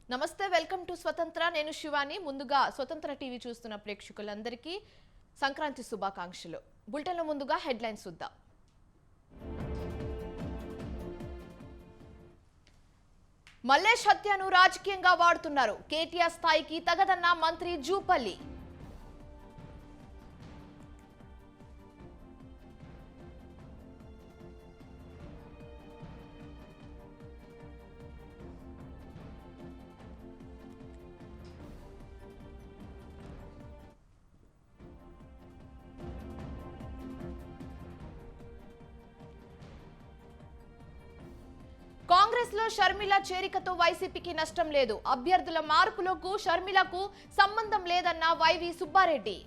నమస్తే welcome to స్వతంత్ర నేను శివాని ముందుగా స్వతంత్ర టీవీ చూస్తున్న ప్రేక్షకులందరికీ సంక్రాంతి శుభాకాంక్షలు బులెటిన్లో ముందుగా హెడ్లైన్స్ చూద్దాం మల్లేష్ హత్యను రాజకీయంగా వాడుతున్నారు కేటీఆర్ స్థాయికి తగదన్న మంత్రి జూపల్లి కాంగ్రెస్ లో షర్మిల చేరికతో వైసీపీకి నష్టం లేదు అభ్యర్థుల మార్పులకు షర్మిలకు సంబంధం లేదన్న వైవి సుబ్బారెడ్డి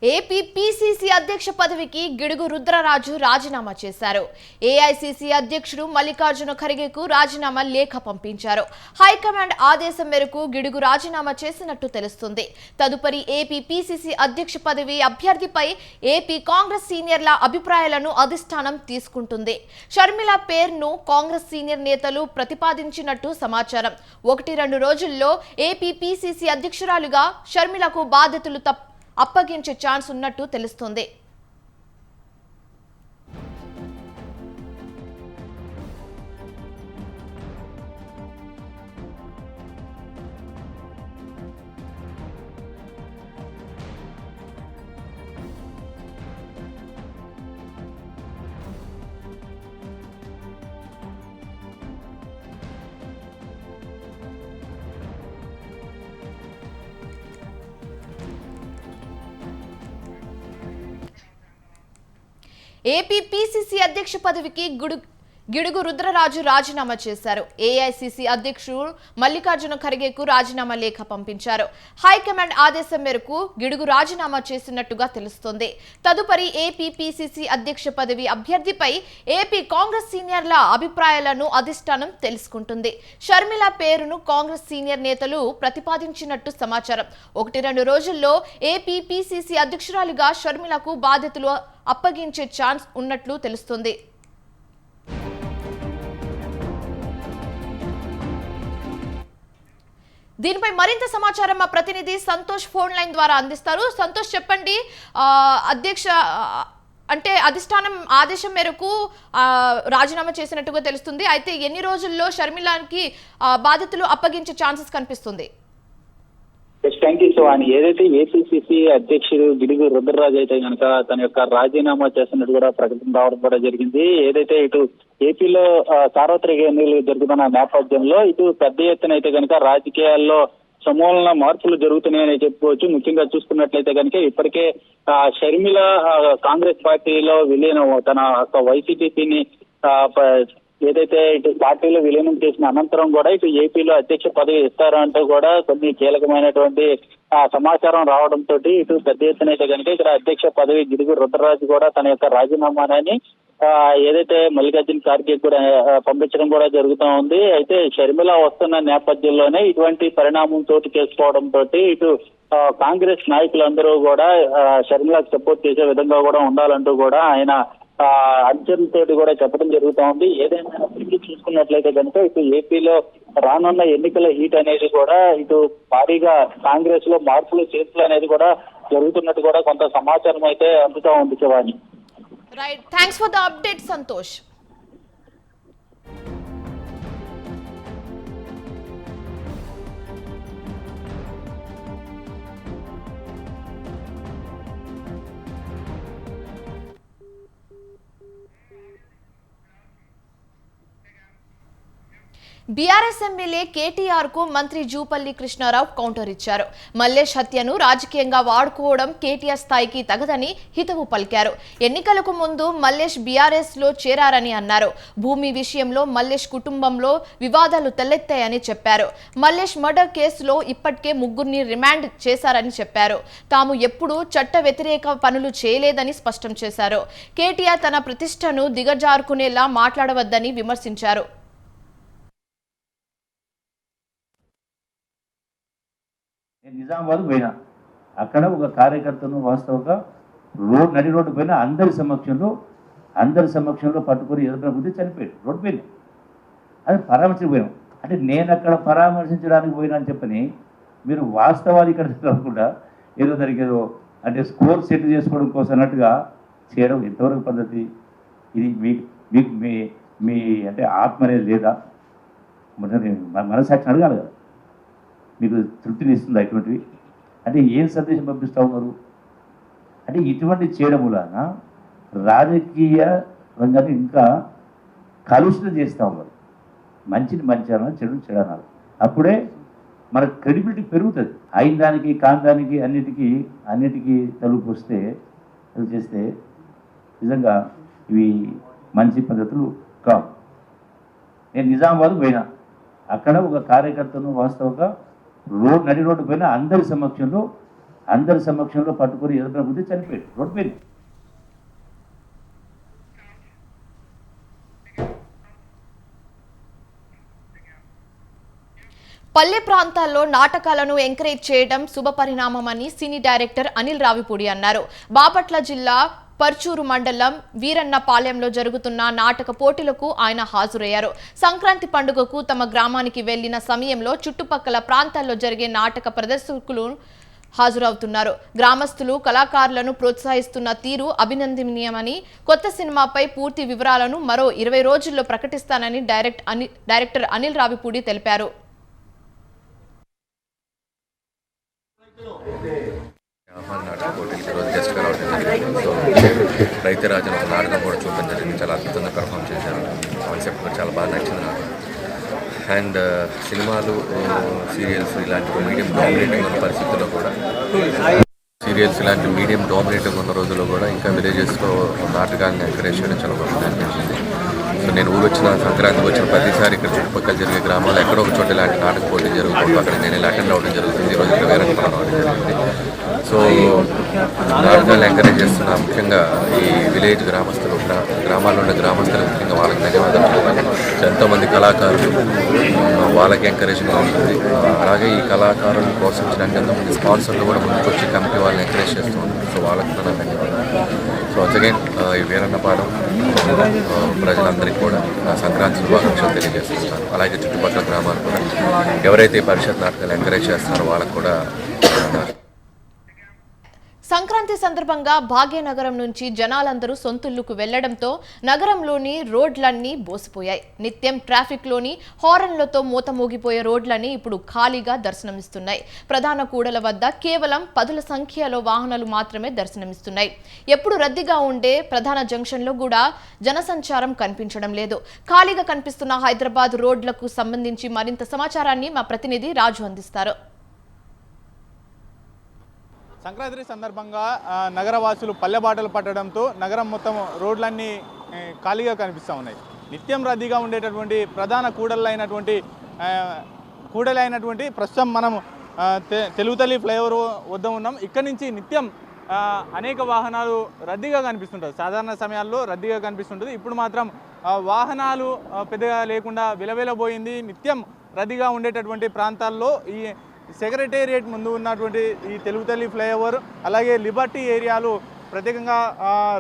ఏపీ పీసీసీ అధ్యక్ష పదవికి గిడుగు రుద్రరాజు రాజీనామా చేశారు ఏఐసీసీ అధ్యక్షుడు మల్లికార్జున ఖర్గేకు రాజీనామా లేఖ పంపించారు హైకమాండ్ ఆదేశం మేరకు గిడుగు రాజీనామా చేసినట్టు తెలుస్తుంది తదుపరి ఏపీ పీసీసీ అధ్యక్ష పదవి అభ్యర్థిపై ఏపీ కాంగ్రెస్ సీనియర్ల అభిప్రాయాలను అధిష్టానం తీసుకుంటుంది షర్మిల పేరును కాంగ్రెస్ సీనియర్ నేతలు ప్రతిపాదించినట్టు సమాచారం 1-2 రోజుల్లో ఏపీ పీసీసీ అధ్యక్షురాలుగా షర్మిలకు బాధ్యతలు అప్పగించే ఛాన్స్ ఉన్నట్టు తెలుస్తోంది ఏపీ పీసీసీ అధ్యక్ష పదవికి గిడుగు రుద్రరాజు రాజీనామా చేశారు ఏఐసీసీ అధ్యక్షుడు మల్లికార్జున ఖర్గేకు రాజీనామా లేఖ పంపించారు హైకమాండ్ ఆదేశం మేరకు గిడుగు రాజీనామా చేసినట్టుగా తెలుస్తోంది తదుపరి ఏపీ పీసీసీ అధ్యక్ష పదవి అభ్యర్థిపై ఏపీ కాంగ్రెస్ సీనియర్ల అభిప్రాయాలను అధిష్టానం తెలుసుకుంటుంది షర్మిల పేరును కాంగ్రెస్ సీనియర్ నేతలు ప్రతిపాదించినట్టు సమాచారం 1-2 రోజుల్లో ఏపీ పీసీసీ అధ్యక్షురాలిగా షర్మిలకు బాధ్యతలు అప్పగించే ఛాన్స్ ఉన్నట్లు తెలుస్తుంది దీనిపై మరింత సమాచారం మా ప్రతినిధి సంతోష్ ఫోన్ లైన్ ద్వారా అందిస్తారు సంతోష్ చెప్పండి అధ్యక్ష అంటే అధిష్టానం ఆదేశం మేరకు రాజీనామా చేసినట్టుగా తెలుస్తుంది అయితే ఎన్ని రోజుల్లో షర్మిలాకి బాధ్యతలు అప్పగించే ఛాన్సెస్ కనిపిస్తుంది థ్యాంక్ యూ శివాని ఏదైతే ఏపీసీసీ అధ్యక్షుడు గిడుగు రుద్రరాజు అయితే కనుక తన యొక్క రాజీనామా చేస్తున్నట్టు కూడా ప్రకటన రావడం కూడా జరిగింది ఏదైతే ఇటు ఏపీలో సార్వత్రిక ఎన్నికలు జరుగుతున్న నేపథ్యంలో ఇటు పెద్ద ఎత్తున అయితే కనుక రాజకీయాల్లో సమూలన మార్పులు జరుగుతున్నాయని చెప్పుకోవచ్చు ముఖ్యంగా చూసుకున్నట్లయితే కనుక ఇప్పటికే షర్మిల కాంగ్రెస్ పార్టీలో విలీనం తన వైసీపీని ఏదైతే ఇటు పార్టీలో విలీనం చేసిన అనంతరం కూడా ఇటు ఏపీలో అధ్యక్ష పదవి ఇస్తారంటూ కూడా కొన్ని కీలకమైనటువంటి సమాచారం రావడంతో ఇటు పెద్ద ఎత్తున అయితే కనుక ఇక్కడ అధ్యక్ష పదవి గిడుగు రుద్రరాజు కూడా తన యొక్క రాజీనామాని ఏదైతే మల్లికార్జున ఖర్గే కూడా పంపించడం కూడా జరుగుతూ ఉంది అయితే షర్మిల వస్తున్న నేపథ్యంలోనే ఇటువంటి పరిణామం చోటు చేసుకోవడంతో ఇటు కాంగ్రెస్ నాయకులందరూ కూడా షర్మిలకు సపోర్ట్ చేసే విధంగా కూడా ఉండాలంటూ కూడా ఆయన అంచనతోటి కూడా చెప్పడం జరుగుతూ ఉంది. ఏదైనా చూసుకున్నట్లయితే కనుక ఇటు ఏపీలో రానున్న ఎన్నికల హీట్ అనేది కూడా ఇటు భారీగా కాంగ్రెస్ లో మార్పులు చేర్పులు అనేది కూడా జరుగుతున్నట్టు కూడా కొంత సమాచారం అయితే అందుతూ ఉంది Shivani. Right, thanks for the update Santosh. BRS MLA KTR కు మంత్రి జూపల్లి కృష్ణారావు కౌంటర్ ఇచ్చారు. మల్లేష్ హత్యను రాజకీయంగా వాడుకోవడం కేటీఆర్ స్థాయికి తగదని హితవు పలికారు. ఎన్నికలకు ముందు మల్లేష్ బీఆర్ఎస్ లో చేరారని అన్నారు. భూమి విషయంలో మల్లేష్ కుటుంబంలో వివాదాలు తలెత్తాయని చెప్పారు. మల్లేష్ మర్డర్ కేసులో ఇప్పటికే 3 రిమాండ్ చేశారని చెప్పారు. తాము ఎప్పుడూ చట్ట వ్యతిరేక పనులు చేయలేదని స్పష్టం చేశారు. కేటీఆర్ తన ప్రతిష్టను దిగజారుకునేలా మాట్లాడవద్దని విమర్శించారు. నేను నిజామాబాద్ పోయినా, అక్కడ ఒక కార్యకర్తను వాస్తవంగా నడి రోడ్డు పైన అందరి సమక్షంలో పట్టుకొని ఎదుర్కొన్న బుద్ధి చనిపోయాడు. రోడ్డు పైన అది పరామర్శించకపోయాం. అంటే నేను అక్కడ పరామర్శించడానికి పోయినా అని చెప్పని మీరు వాస్తవాలు ఇక్కడ కాకుండా ఏదో దానికి ఏదో అంటే స్కోర్ సెట్ చేసుకోవడం కోసం అన్నట్టుగా చేయడం ఎంతవరకు పద్ధతి? ఇది మీకు మీ అంటే ఆత్మ అనేది లేదా? మనసాక్షి అడగాలి కదా, మీకు తృప్తిని ఇస్తుందా ఇటువంటివి? అంటే ఏం సందేశం పంపిస్తూ ఉన్నారు? అంటే ఇటువంటి చేయడం వలన రాజకీయ రంగాన్ని ఇంకా కలుషితం చేస్తూ ఉన్నారు. మంచిని మంచి అనాలి, చెడుని చెడు అనాలి. అప్పుడే మన క్రెడిబిలిటీ పెరుగుతుంది. అయిన దానికి కాని దానికి అన్నిటికీ తలుపు వస్తే అది చేస్తే నిజంగా ఇవి మంచి పద్ధతులు కావు. నేను నిజామాబాద్ పోయినా, అక్కడ ఒక కార్యకర్తను వాస్తవంగా నడి రోడ్డు పైన అందరి సమక్షంలో పట్టుకొని ఎదుర్కొన్న బుద్ధి చనిపోయాడు. రోడ్డు పైన పల్లె ప్రాంతాల్లో నాటకాలను ఎంకరేజ్ చేయడం శుభపరిణామమని సినీ డైరెక్టర్ అనిల్ రావిపూడి అన్నారు. బాపట్ల జిల్లా పర్చూరు మండలం వీరన్నపాలెంలో జరుగుతున్న నాటక పోటీలకు ఆయన హాజరయ్యారు. సంక్రాంతి పండుగకు తమ గ్రామానికి వెళ్లిన సమయంలో చుట్టుపక్కల ప్రాంతాల్లో జరిగే నాటక ప్రదర్శకులు హాజరవుతున్నారు. గ్రామస్తులు కళాకారులను ప్రోత్సహిస్తున్న తీరు అభినందనీయమని, కొత్త సినిమాపై పూర్తి వివరాలను మరో 20 రోజుల్లో ప్రకటిస్తానని డైరెక్టర్ అనిల్ రావిపూడి తెలిపారు. నాటక పోటీకి ఈరోజు గెస్ట్గా రావడం జరిగింది. సో రైతరాజన్ ఒక నాటకం కూడా చూడడం జరిగింది. చాలా అద్భుతంగా పెర్ఫామ్ చేశారు. కాన్సెప్ట్ కూడా చాలా బాగా నచ్చింది నాకు. అండ్ సినిమాలు, సీరియల్స్ ఇలాంటి మీడియం డామినేటింగ్ ఉన్న పరిస్థితుల్లో కూడా ఉన్న రోజుల్లో కూడా ఇంకా విలేజెస్లో నాటకాన్ని ఎంకరేజ్ చేయడం చాలా గొప్పగా అనిపించింది. సో నేను ఊరొచ్చిన సంక్రాంతికి వచ్చిన ప్రతిసారి ఇక్కడ చుట్టుపక్కల జరిగే గ్రామాలు ఎక్కడో ఒక చోట ఇలాంటి నాటక పోటీ జరుగుతుంది. అక్కడ నేను ఇలా అటెండ్ అవ్వడం జరుగుతుంది. ఈరోజు ఇక్కడ వీరన్నపాలెం రావడం జరిగింది. సో నాటకాలు ఎంకరేజ్ చేస్తున్న ముఖ్యంగా ఈ విలేజ్ గ్రామాల్లో ఉన్న గ్రామస్తులు ముఖ్యంగా వాళ్ళకి ధన్యవాదాలు. ఎంతోమంది కళాకారులు వాళ్ళకి ఎంకరేజ్గా ఉంటుంది. అలాగే ఈ కళాకారులను ప్రోత్సహించడానికి ఎంతోమంది స్పాన్సర్లు కూడా ముందుకొచ్చి కమిటీ వాళ్ళని ఎంకరేజ్ చేస్తూ ఉంటారు. సో వాళ్ళకి కూడా ధన్యవాదాలు. సో వన్స్ అగైన్ ఈ వీరన్నపాలెం ప్రజలందరికీ కూడా సంక్రాంతి శుభాకాంక్షలు తెలియజేస్తున్నాను. అలాగే చుట్టుపక్కల గ్రామాలు కూడా ఎవరైతే పరిషత్ నాటకాలు ఎంకరేజ్ చేస్తున్నారో వాళ్ళకు కూడా సంక్రాంతి సందర్భంగా భాగ్యనగరం నుంచి జనాలందరూ సొంతుళ్లకు వెళ్లడంతో నగరంలోని రోడ్లన్నీ బోసిపోయాయి. నిత్యం ట్రాఫిక్లోని హారన్లతో మూతమోగిపోయే రోడ్లన్నీ ఇప్పుడు ఖాళీగా దర్శనమిస్తున్నాయి. ప్రధాన కూడల వద్ద కేవలం 10ల సంఖ్యలో వాహనాలు మాత్రమే దర్శనమిస్తున్నాయి. ఎప్పుడు రద్దీగా ఉండే ప్రధాన జంక్షన్లో కూడా జనసంచారం కనిపించడం లేదు. ఖాళీగా కనిపిస్తున్న హైదరాబాద్ రోడ్లకు సంబంధించి మరింత సమాచారాన్ని మా ప్రతినిధి రాజు అందిస్తారు. సంక్రాంతి సందర్భంగా నగరవాసులు పల్లెబాటలు పట్టడంతో నగరం మొత్తం రోడ్లన్నీ ఖాళీగా కనిపిస్తూ ఉన్నాయి. నిత్యం రద్దీగా ఉండేటటువంటి ప్రధాన కూడలైనటువంటి ప్రస్తుతం మనం తెలుగుతల్లి ఫ్లైఓవర్ వద్ద ఉన్నాం. ఇక్కడి నుంచి నిత్యం అనేక వాహనాలు రద్దీగా కనిపిస్తుంటుంది. సాధారణ సమయాల్లో రద్దీగా కనిపిస్తుంటుంది. ఇప్పుడు మాత్రం వాహనాలు పెద్దగా లేకుండా విలవిలబోయింది. నిత్యం రద్దీగా ఉండేటటువంటి ప్రాంతాల్లో సెక్రటేరియట్ ముందు ఉన్నటువంటి ఈ తెలుగుతల్లి ఫ్లైఓవర్ అలాగే లిబర్టీ ఏరియాలు ప్రత్యేకంగా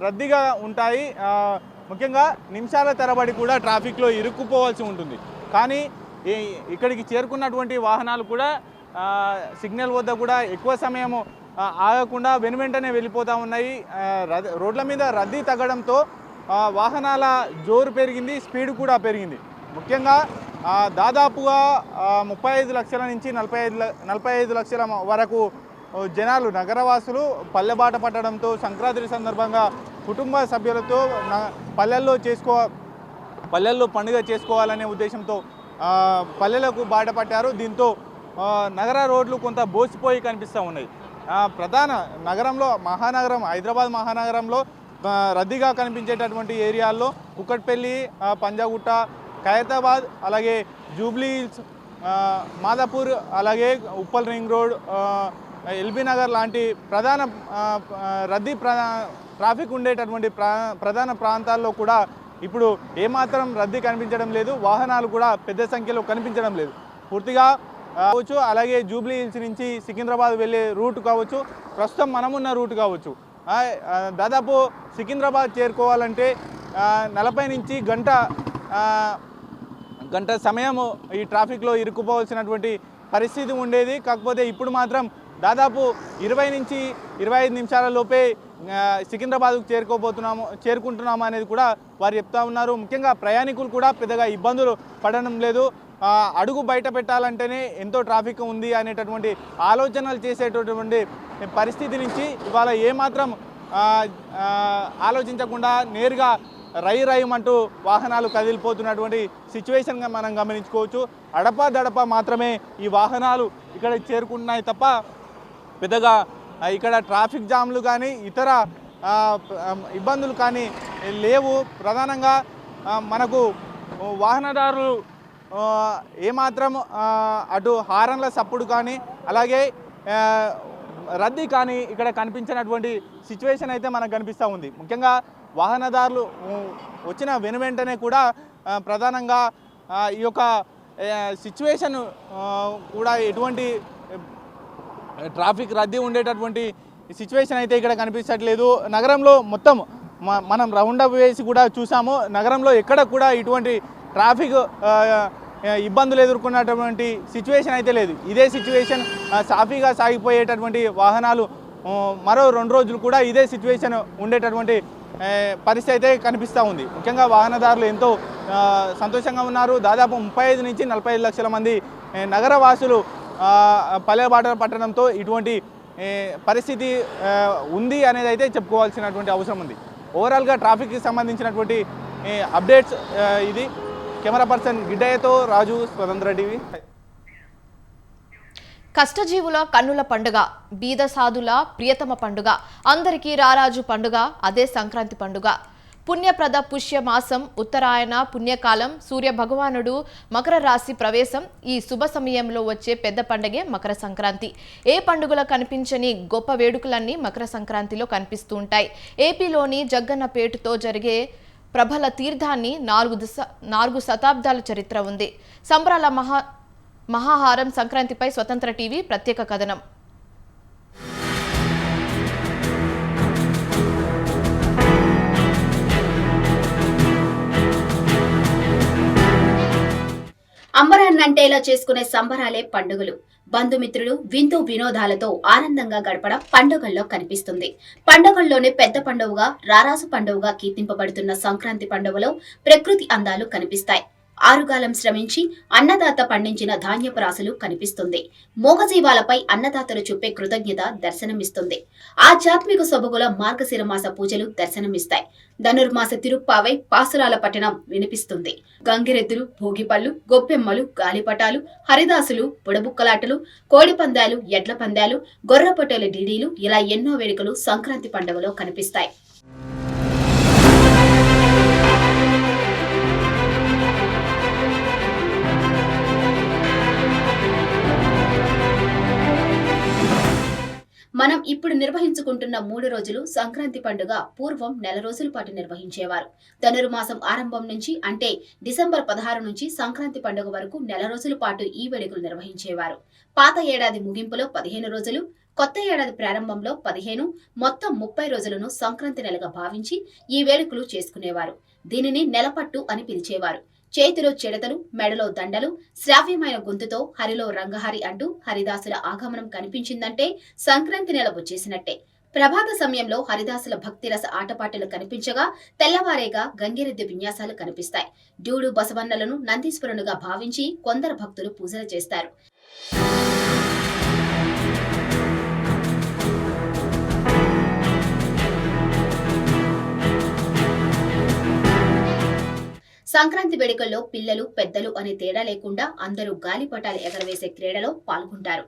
రద్దీగా ఉంటాయి. ముఖ్యంగా నిమిషాల తరబడి కూడా ట్రాఫిక్లో ఇరుక్కుపోవాల్సి ఉంటుంది. కానీ ఇక్కడికి చేరుకున్నటువంటి వాహనాలు కూడా సిగ్నల్ వద్ద కూడా ఎక్కువ సమయం ఆగకుండా వెనువెంటనే వెళ్ళిపోతూ ఉన్నాయి. రోడ్ల మీద రద్దీ తగ్గడంతో వాహనాల జోరు పెరిగింది, స్పీడ్ కూడా పెరిగింది. ముఖ్యంగా దాదాపుగా 35 లక్షల నుంచి 45 లక్షల వరకు జనాలు నగరవాసులు పల్లెబాట పట్టడంతో సంక్రాంతి సందర్భంగా కుటుంబ సభ్యులతో పల్లెల్లో పండుగ చేసుకోవాలనే ఉద్దేశంతో పల్లెలకు బాట పట్టారు. దీంతో నగర రోడ్లు కొంత బోసిపోయి కనిపిస్తూ ఉన్నాయి. ప్రధాన నగరంలో హైదరాబాద్ మహానగరంలో రద్దీగా కనిపించేటటువంటి ఏరియాల్లో కుక్కట్పల్లి, పంజాగుట్ట, ఖైరతాబాద్, అలాగే జూబ్లీ హిల్స్, మాదాపూర్, అలాగే Uppal ring road, LB Nagar లాంటి ప్రధాన ట్రాఫిక్ ఉండేటటువంటి ప్రధాన ప్రాంతాల్లో కూడా ఇప్పుడు ఏమాత్రం రద్దీ కనిపించడం లేదు. వాహనాలు కూడా పెద్ద సంఖ్యలో కనిపించడం లేదు. పూర్తిగా కావచ్చు, అలాగే జూబ్లీ హిల్స్ నుంచి సికింద్రాబాద్ వెళ్ళే రూట్ కావచ్చు, ప్రస్తుతం మనమున్న రూట్ కావచ్చు, దాదాపు సికింద్రాబాద్ చేరుకోవాలంటే 40 నుంచి గంట సమయం ఈ ట్రాఫిక్లో ఇరుక్కుపోవాల్సినటువంటి పరిస్థితి ఉండేది. కాకపోతే ఇప్పుడు మాత్రం దాదాపు 20 నుంచి 25 నిమిషాల లోపే సికింద్రాబాద్కు చేరుకుంటున్నాము అనేది కూడా వారు చెప్తా ఉన్నారు. ముఖ్యంగా ప్రయాణికులు కూడా పెద్దగా ఇబ్బందులు పడడం లేదు. అడుగు బయట పెట్టాలంటేనే ఎంతో ట్రాఫిక్ ఉంది అనేటటువంటి ఆలోచనలు చేసేటటువంటి పరిస్థితి నుంచి ఇవాళ ఏమాత్రం ఆలోచించకుండా నేరుగా రయ్యమంటూ వాహనాలు కదిలిపోతున్నటువంటి సిచ్యువేషన్గా మనం గమనించుకోవచ్చు. అడపదడప మాత్రమే ఈ వాహనాలు ఇక్కడ చేరుకుంటున్నాయి తప్ప పెద్దగా ఇక్కడ ట్రాఫిక్ జామ్లు కానీ ఇతర ఇబ్బందులు కానీ లేవు. ప్రధానంగా మనకు వాహనదారులు ఏమాత్రం అటు హారన్ల సప్పుడు కానీ అలాగే రద్దీ కానీ ఇక్కడ కనిపించినటువంటి సిచ్యువేషన్ అయితే మనకు కనిపిస్తూ ఉంది. ముఖ్యంగా వాహనదారులు వచ్చిన వెనువెంటనే కూడా ప్రధానంగా ఈ యొక్క సిచ్యువేషన్ కూడా ఎటువంటి ట్రాఫిక్ రద్దీ ఉండేటటువంటి సిచ్యువేషన్ అయితే ఇక్కడ కనిపించట్లేదు. నగరంలో మొత్తం మనం రౌండ్ అప్ వేసి కూడా చూసాము. నగరంలో ఎక్కడ కూడా ఇటువంటి ట్రాఫిక్ ఇబ్బందులు ఎదుర్కొన్నటువంటి సిచ్యువేషన్ అయితే లేదు. ఇదే సిచ్యువేషన్ సాఫీగా సాగిపోయేటటువంటి వాహనాలు మరో 2 రోజులు కూడా ఇదే సిచ్యువేషన్ ఉండేటటువంటి పరిస్థితి అయితే కనిపిస్తూ ఉంది. ముఖ్యంగా వాహనదారులు ఎంతో సంతోషంగా ఉన్నారు. దాదాపు 35 నుంచి 45 లక్షల మంది నగరవాసులు పల్లెబాట పట్టడంతో ఇటువంటి పరిస్థితి ఉంది అనేది అయితే చెప్పుకోవాల్సినటువంటి అవసరం ఉంది. ఓవరాల్గా ట్రాఫిక్కి సంబంధించినటువంటి అప్డేట్స్ ఇది. కెమెరా పర్సన్ గిడ్డయ్యతో రాజు, స్వతంత్ర టీవీ. కష్టజీవుల కన్నుల పండుగ, బీద సాధుల ప్రియతమ పండుగ, అందరికీ రారాజు పండుగ అదే సంక్రాంతి పండుగ. పుణ్యప్రద పుష్యమాసం, ఉత్తరాయణ పుణ్యకాలం, సూర్య భగవానుడు మకర రాశి ప్రవేశం, ఈ శుభ సమయంలో వచ్చే పెద్ద పండుగే మకర సంక్రాంతి. ఏ పండుగలో కనిపించని గొప్ప వేడుకలన్నీ మకర సంక్రాంతిలో కనిపిస్తూ ఉంటాయి. ఏపీలోని జగ్గన్నపేటతో జరిగే ప్రభల తీర్థాన్ని 4 శతాబ్దాల చరిత్ర ఉంది. సంబరాల మహాహారం సంక్రాంతిపై స్వతంత్ర టీవీ ప్రత్యేక కథనం. అంబరాన్నంటేలా చేసుకునే సంబరాలే పండుగలు. బంధుమిత్రులు విందు వినోదాలతో ఆనందంగా గడపడం పండుగల్లో కనిపిస్తుంది. పండుగల్లోనే పెద్ద పండుగగా, రారాజు పండుగగా కీర్తింపబడుతున్న సంక్రాంతి పండుగలో ప్రకృతి అందాలు కనిపిస్తాయి. ఆరుగాలం శ్రమించి అన్నదాత పండించిన ధాన్యపు రాశులు కనిపిస్తుంది. మోగజీవాలపై అన్నదాతలు చూపే కృతజ్ఞత దర్శనమిస్తుంది. ఆధ్యాత్మిక సొబగుల మార్గశిర మాస పూజలు దర్శనమిస్తాయి. ధనుర్మాస తిరుప్పావై పాసురాల పట్టణం వినిపిస్తుంది. గంగిరెద్దులు, భోగిపళ్ళు, గొప్పెమ్మలు, గాలిపటాలు, హరిదాసులు, బుడబుక్కలాటలు, కోడి పందాలు, ఎడ్ల పందాలు, గొర్రెపొట్టేల డీడీలు ఇలా ఎన్నో వేడుకలు సంక్రాంతి పండుగలో కనిపిస్తాయి. మనం ఇప్పుడు నిర్వహించుకుంటున్న 3 రోజులు సంక్రాంతి పండుగ పూర్వం 4 రోజుల పాటు నిర్వహించేవారు. ధనుర్మాసం ఆరంభం నుంచి అంటే డిసెంబర్ 16 నుంచి సంక్రాంతి పండుగ వరకు 4 రోజుల పాటు ఈ వేడుకలు నిర్వహించేవారు. పాత ఏడాది ముగింపులో 15 రోజులు, కొత్త ఏడాది ప్రారంభంలో 15, మొత్తం 30 రోజులను సంక్రాంతి నెలగా భావించి ఈ వేడుకలు చేసుకునేవారు. దీనిని నెలపట్టు అని పిలిచేవారు. చేతిలో చెడతలు, మెడలో దండలు, శ్రావ్యమైన గొంతుతో హరిలో రంగహరి అంటూ హరిదాసుల ఆగమనం కనిపించిందంటే సంక్రాంతి నెల వచ్చేసినట్టే. ప్రభాత సమయంలో హరిదాసుల భక్తిరస ఆటపాటలు కనిపించగా తెల్లవారేగా గంగిరెద్దు విన్యాసాలు కనిపిస్తాయి. డ్యూడు బసవన్నలను నందీశ్వరునుగా భావించి కొందరు భక్తులు పూజలు చేస్తారు. సంక్రాంతి వేడుకల్లో పిల్లలు పెద్దలు అనే తేడా లేకుండా అందరూ గాలిపటాలు ఎగరవేసే క్రీడలో పాల్గొంటారు.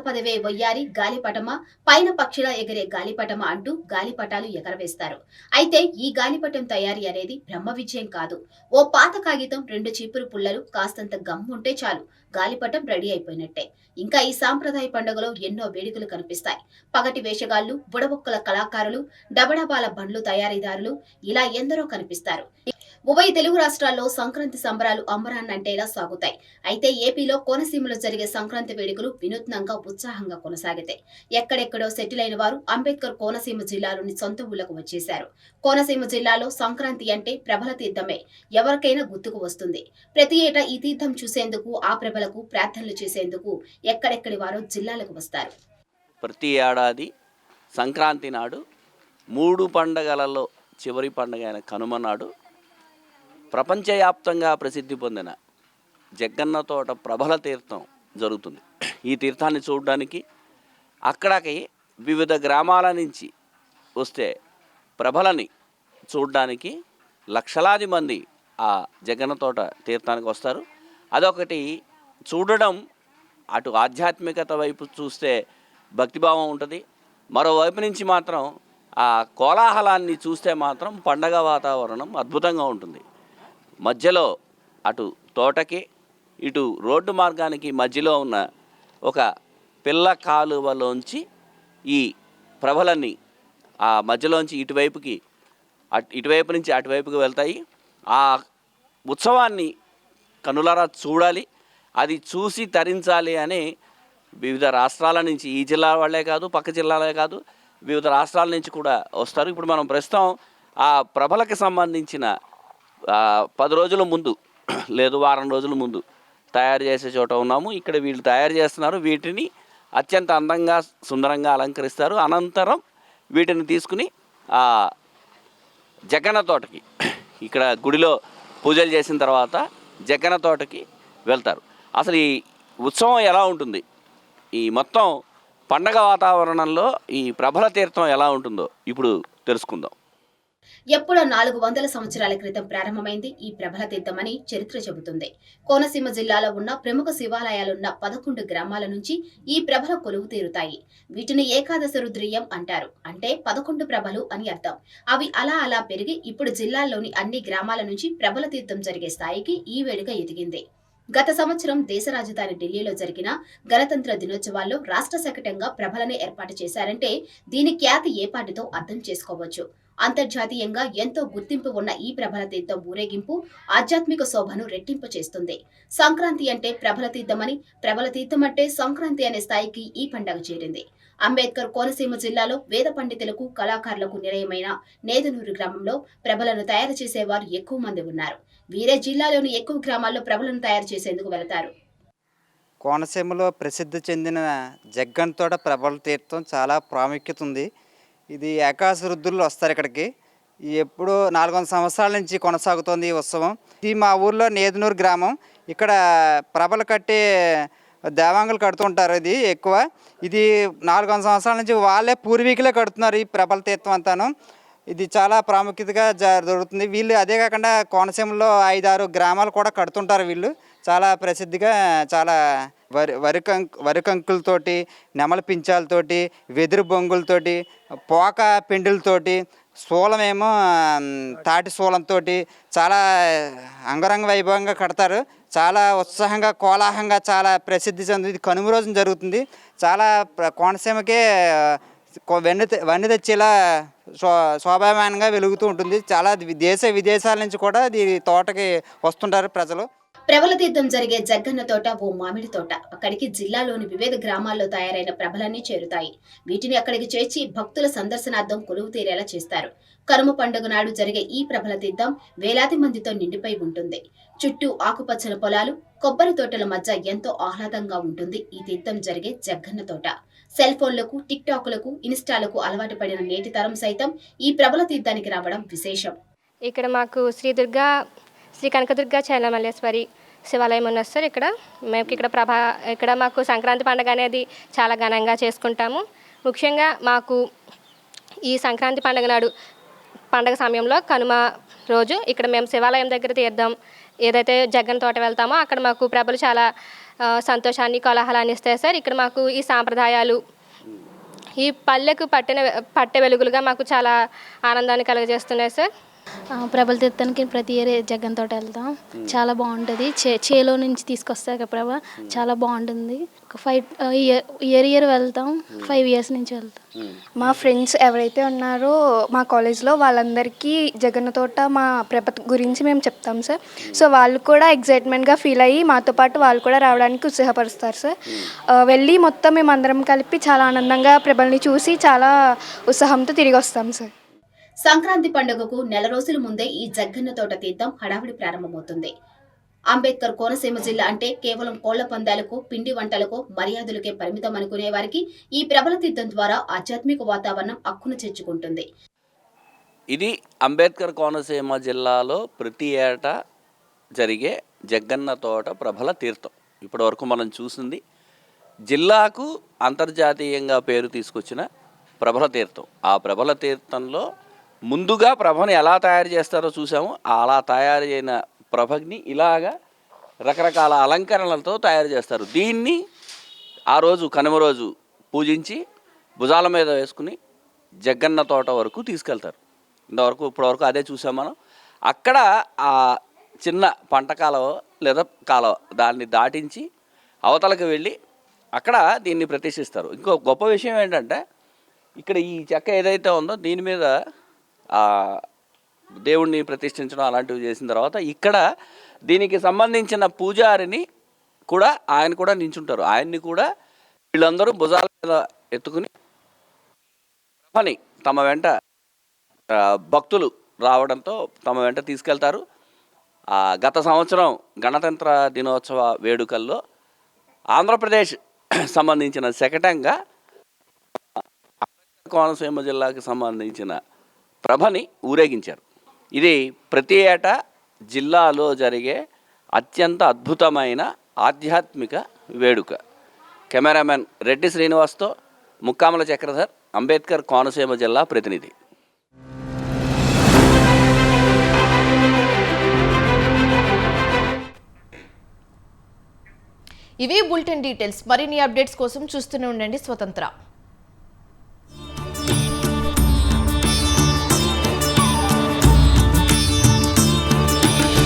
పదవే వయ్యారి గాలిపటమా, పైన పక్షిలా ఎగిరే గాలిపటమా అంటూ గాలిపటాలు ఎగరవేస్తారు. అయితే ఈ గాలిపటం తయారీ అనేది బ్రహ్మ విజయం కాదు. ఓ పాత కాగితం, 2 చీపురు పుల్లలు, కాస్తంత గమ్ ఉంటే చాలు, గాలిపటం రెడీ అయిపోయినట్టే. ఇంకా ఈ సాంప్రదాయ పండుగలో ఎన్నో వేడుకలు కనిపిస్తాయి. పగటి వేషగాళ్లు, బుడబొక్కల కళాకారులు, డబడబాల బండ్లు తయారీదారులు, ఇలా ఎందరో కనిపిస్తారు. ఉభయ తెలుగు రాష్ట్రాల్లో సంక్రాంతి సంబరాలు అంబరాన్నంటేలా సాగుతాయి. అయితే ఏపీలో కోనసీమలో జరిగే సంక్రాంతి వేడుకలు వినూత్నంగా, ఉత్సాహంగా కొనసాగుతాయి. ఎక్కడెక్కడో సెటిల్ అయిన వారు అంబేద్కర్ కోనసీమ జిల్లాలోని సొంత ఊళ్లకు వచ్చేశారు. కోనసీమ జిల్లాలో సంక్రాంతి అంటే ప్రభల తీర్థమే ఎవరికైనా గుర్తుకు వస్తుంది. ప్రతి ఏటా ఈ తీర్థం చూసేందుకు, ఆ ప్రభలకు ప్రార్థనలు చేసేందుకు ఎక్కడెక్కడి వారో జిల్లాలకు వస్తారు. ప్రతి ఏడాది సంక్రాంతి నాడు 3 పండగలలో చివరి పండుగ అయిన కనుమ నాడు ప్రపంచవ్యాప్తంగా ప్రసిద్ధి పొందిన జగ్గన్న తోట ప్రభల తీర్థం జరుగుతుంది. ఈ తీర్థాన్ని చూడడానికి అక్కడికి వివిధ గ్రామాల నుంచి వస్తే ప్రభలని చూడడానికి లక్షలాది మంది ఆ జగ్గన్న తోట తీర్థానికి వస్తారు. అదొకటి చూడడం, అటు ఆధ్యాత్మికత వైపు చూస్తే భక్తిభావం ఉంటుంది, మరోవైపు నుంచి మాత్రం ఆ కోలాహలాన్ని చూస్తే మాత్రం పండగ వాతావరణం అద్భుతంగా ఉంటుంది. మధ్యలో అటు తోటకి ఇటు రోడ్డు మార్గానికి మధ్యలో ఉన్న ఒక పిల్ల కాలువలోంచి ఈ ప్రభలన్నీ ఆ మధ్యలోంచి ఇటువైపు నుంచి అటువైపుకి వెళ్తాయి. ఆ ఉత్సవాన్ని కనులారా చూడాలి, అది చూసి తరించాలి అని వివిధ రాష్ట్రాల నుంచి, ఈ జిల్లా వాళ్ళే కాదు, పక్క జిల్లాలే కాదు, వివిధ రాష్ట్రాల నుంచి కూడా వస్తారు. ఇప్పుడు మనం ప్రస్తుతం ఆ ప్రభలకి సంబంధించిన 10 రోజుల ముందు లేదు వారం రోజుల ముందు తయారు చేసే చోట ఉన్నాము. ఇక్కడ వీళ్ళు తయారు చేస్తున్నారు. వీటిని అత్యంత అందంగా, సుందరంగా అలంకరిస్తారు. అనంతరం వీటిని తీసుకుని జగ్గన్న తోటకి, ఇక్కడ గుడిలో పూజలు చేసిన తర్వాత జగ్గన్న తోటకి వెళ్తారు. అసలు ఈ ఉత్సవం ఎలా ఉంటుంది, ఈ మొత్తం పండగ వాతావరణంలో ఈ ప్రభల తీర్థం ఎలా ఉంటుందో ఇప్పుడు తెలుసుకుందాం. ఎప్పుడో 400 సంవత్సరాల క్రితం ప్రారంభమైంది ఈ ప్రభల తీర్థమని చరిత్ర చెబుతుంది. కోనసీమ జిల్లాలో ఉన్న ప్రముఖ శివాలయాలున్న 11 గ్రామాల నుంచి ఈ ప్రభల కొలువు తీరుతాయి. వీటిని ఏకాదశ రుద్రీయం అంటారు. అంటే 11 ప్రభలు అని అర్థం. అవి అలా పెరిగి ఇప్పుడు జిల్లాల్లోని అన్ని గ్రామాల నుంచి ప్రభల తీర్థం జరిగే స్థాయికి ఈ వేడుక ఎదిగింది. గత సంవత్సరం దేశ రాజధాని ఢిల్లీలో జరిగిన గణతంత్ర దినోత్సవాల్లో రాష్ట్ర శకటంగా ప్రభలని ఏర్పాటు చేశారంటే దీని ఖ్యాతి ఏపాటితో అర్థం చేసుకోవచ్చు. అంతర్జాతీయంగా ఎంతో గుర్తింపు ఉన్న ఈ ప్రభల తీర్థం ఊరేగింపు ఆధ్యాత్మిక శోభను రెట్టింపు చేస్తుంది. సంక్రాంతి అంటే ప్రభల తీర్థమని, ప్రభల తీర్థం అంటే సంక్రాంతి అనే స్థాయికి ఈ పండుగ చేరింది. అంబేద్కర్ కోనసీమ జిల్లాలో వేద పండితులకు, కళాకారులకు నిలయమైన నేదునూరు గ్రామంలో ప్రభలను తయారు చేసేవారు ఎక్కువ మంది ఉన్నారు. వీరే జిల్లాలోని ఎక్కువ గ్రామాల్లో ప్రభలను తయారు చేసేందుకు వెళతారు. కోనసీమలో ప్రసిద్ధి చెందిన జగ్గన్న తోట ప్రభల తీర్థం చాలా ప్రాముఖ్యత ఉంది. ఇది ఏకాదశ రుద్రులు వస్తారు ఇక్కడికి. ఎప్పుడు 400 సంవత్సరాల నుంచి కొనసాగుతోంది ఈ ఉత్సవం. ఇది మా ఊర్లో నేదునూరు గ్రామం. ఇక్కడ ప్రభలు కట్టి దేవాంగులు కడుతుంటారు. ఇది ఎక్కువ, ఇది 400 సంవత్సరాల నుంచి వాళ్ళే పూర్వీకులే కడుతున్నారు ఈ ప్రభల తీర్థం అంతాను. ఇది చాలా ప్రాముఖ్యతగా జరుగుతుంది. వీళ్ళు అదే కాకుండా కోనసీమలో 5-6 గ్రామాలు కూడా కడుతుంటారు. వీళ్ళు చాలా ప్రసిద్ధిగా, చాలా వరి కంకులతోటి, నెమల పించాలతోటి, వెదురు బొంగులతోటి, పోక పిండులతోటి, శూలమేమో తాటి శూలంతో చాలా అంగరంగ వైభవంగా కడతారు. చాలా ఉత్సాహంగా, కోలాహలంగా, చాలా ప్రసిద్ధి చెంది ఇది కనుమ రోజున జరుగుతుంది. చాలా కోనసీమకే వన్నె తెచ్చేలా శోభామానంగా వెలుగుతూ ఉంటుంది. చాలా దేశ విదేశాల నుంచి కూడా ఈ తోటకి వస్తుంటారు ప్రజలు. ప్రబల తీర్థం జరిగే జగ్గన్న తోట ఓ మామిడి తోట. అక్కడికి జిల్లాలోని వివిధ గ్రామాల్లో తయారైన ప్రభలన్నీ చేరుతాయి. వీటిని అక్కడికి చేర్చి భక్తుల సందర్శనార్థం కొలువు తీరేలా చేస్తారు. కనుమ పండుగ నాడు జరిగే ఈ ప్రబల తీర్థం వేలాది మందితో నిండిపోయి ఉంటుంది. చుట్టూ ఆకుపచ్చని పొలాలు, కొబ్బరి తోటల మధ్య ఎంతో ఆహ్లాదంగా ఉంటుంది ఈ తీర్థం జరిగే జగ్గన్న తోట. సెల్ ఫోన్లకు, టిక్ టాక్లకు, ఇన్స్టాలకు అలవాటు పడిన నేటి తరం సైతం ఈ ప్రబల తీర్థానికి రావడం విశేషం. ఇక్కడ మాకు శ్రీ కనకదుర్గ చైనమల్లేశ్వరి శివాలయం ఉన్నది సార్. ఇక్కడ మాకు సంక్రాంతి పండుగ అనేది చాలా ఘనంగా చేసుకుంటాము. ముఖ్యంగా మాకు ఈ సంక్రాంతి పండుగ సమయంలో కనుమ రోజు ఇక్కడ మేము శివాలయం దగ్గర తీర్థం ఏదైతే జగ్గన్న తోట వెళ్తామో అక్కడ మాకు ప్రభలు చాలా సంతోషాన్ని, కోలాహలాన్ని ఇస్తాయి సార్. ఇక్కడ మాకు ఈ సాంప్రదాయాలు ఈ పల్లెకు పట్టే వెలుగులుగా మాకు చాలా ఆనందాన్ని కలుగజేస్తున్నాయి సార్. ప్రభల తీర్థానికి ప్రతి ఇయర్ జగ్గన్న తోట వెళ్తాం. చాలా బాగుంటుంది. చేలో నుంచి తీసుకొస్తారు ప్రభ, చాలా బాగుంటుంది. ఒక 5 ఇయర్ వెళ్తాం. 5 years నుంచి వెళ్తాం. మా ఫ్రెండ్స్ ఎవరైతే ఉన్నారో మా కాలేజ్లో వాళ్ళందరికీ జగన్న తోట మా ప్రభ గురించి మేము చెప్తాం సార్. సో వాళ్ళు కూడా ఎగ్జైట్మెంట్గా ఫీల్ అయ్యి మాతో పాటు వాళ్ళు కూడా రావడానికి ఉత్సాహపరుస్తారు సార్. వెళ్ళి మొత్తం మేము అందరం కలిపి చాలా ఆనందంగా ప్రభల్ని చూసి చాలా ఉత్సాహంతో తిరిగి వస్తాం సార్. సంక్రాంతి పండుగకు నెల రోజుల ముందే ఈ జగ్గన్న తోట తీర్థం హడావిడి ప్రారంభమవుతుంది. అంబేద్కర్ కోనసీమ జిల్లా అంటే కేవలం కోళ్ల పందాలకు, పిండి వంటలకు, మర్యాదలకే పరిమితం అనుకునే వారికి ఈ ప్రబల తీర్థం ద్వారా ఆధ్యాత్మిక వాతావరణం అక్కున చేర్చుకుంటుంది. ఇది అంబేద్కర్ కోనసీమ జిల్లాలో ప్రతి ఏటా జరిగే జగ్గన్న తోట ప్రబల తీర్థం. ఇప్పటి వరకు మనం చూసింది జిల్లాకు అంతర్జాతీయంగా పేరు తీసుకొచ్చిన ప్రబల తీర్థం. ఆ ప్రబల తీర్థంలో ముందుగా ప్రభని ఎలా తయారు చేస్తారో చూసాము. అలా తయారు అయిన ప్రభని ఇలాగా రకరకాల అలంకరణలతో తయారు చేస్తారు. దీన్ని ఆ రోజు కనుమ రోజు పూజించి భుజాల మీద వేసుకుని జగ్గన్న తోట వరకు తీసుకెళ్తారు. ఇప్పటివరకు అదే చూసాం మనం. అక్కడ ఆ చిన్న పంట కాలువ లేదా కాలువ దాన్ని దాటించి అవతలకు వెళ్ళి అక్కడ దీన్ని ప్రతిష్ఠిస్తారు. ఇంకో గొప్ప విషయం ఏంటంటే ఇక్కడ ఈ చెక్క ఏదైతే ఉందో దీని మీద దేవుణ్ణి ప్రతిష్ఠించడం అలాంటివి చేసిన తర్వాత ఇక్కడ దీనికి సంబంధించిన పూజారిని కూడా ఆయన కూడా నించుంటారు. ఆయన్ని కూడా వీళ్ళందరూ భుజాల మీద ఎత్తుకుని ప్రభని తమ వెంట భక్తులు రావడంతో తమ వెంట తీసుకెళ్తారు. గత సంవత్సరం గణతంత్ర దినోత్సవ వేడుకల్లో ఆంధ్రప్రదేశ్ సంబంధించిన శకటంగా కోనసీమ జిల్లాకి సంబంధించిన ప్రభని ఊరేగించారు. ఇది ప్రతి ఏటా జిల్లాలో జరిగే అత్యంత అద్భుతమైన ఆధ్యాత్మిక వేడుక. కెమెరామెన్ రెడ్డి శ్రీనివాస్తో ముక్కామల చక్రధర్, అంబేద్కర్ కోనసీమ జిల్లా ప్రతినిధి. ఇవి బులెటిన్ డీటెయిల్స్. మరిన్ని అప్డేట్స్ కోసం చూస్తూనే ఉండండి స్వతంత్ర.